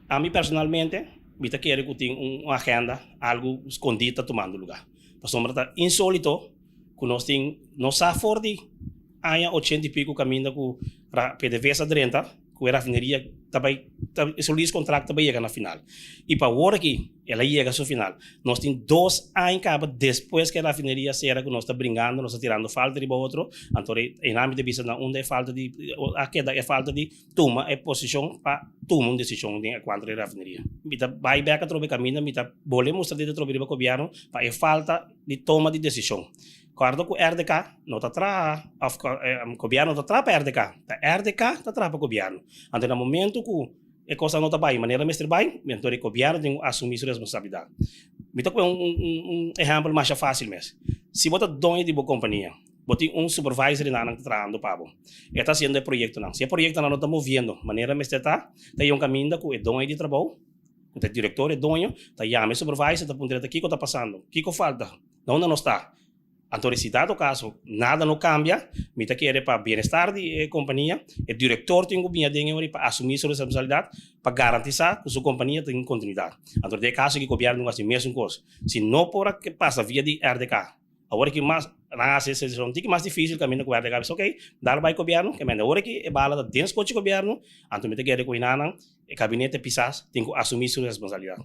A mim, personalmente, eu quero que tenha uma agenda, algo escondido tomando lugar. Para sombra está insólito, que nós temos, nós a Fordi, há 80 e pico caminho com a PDVSA 30, que a rafineria também, esse contrato também chega na final. E para o aqui, ela chega ao final. Nós temos 2 anos depois que a rafineria será que nós está brincando, nós está tirando falta de outro, então em âmbito de vista onde é falta de, aqui é falta de toma é posição para tomar uma decisão de quanto a rafineria. Mita vai back a trobe caminho, mita bole mostrar de trobe para governo, para é falta de toma de decisão. Quando o RDK não está atrás, o governo está atrás para o RDK, o RDK está atrás para o governo. Então, no momento que a coisa não está bem, maneira mestre bem, então o governo tem que assumir sua responsabilidade. Me toca exemplo mais fácil mesmo. Se você é dono de uma companhia, você tem supervisor na que está trabalhando para você. Ele está fazendo o projeto não. Se o projeto não está movendo, maneira mestre tem caminho que é dono de trabalho, o diretor é dono, está chamando o supervisor, está apontando aqui o que está passando, o que falta, onde não está. Então, se dado caso nada não cambia, me quer para bem-estar da companhia, o diretor tem que para assumir sua responsabilidade para garantir que sua companhia tem continuidade. Então, de caso que o governo não faz a mesma coisa, se não por que passa via de RDK, agora que mais na sessão que mais difícil caminho com o RDK, ok, dar para o governo, que agora que é bala dentro do governo, então me quer que o gabinete pisas tem que assumir sua responsabilidade.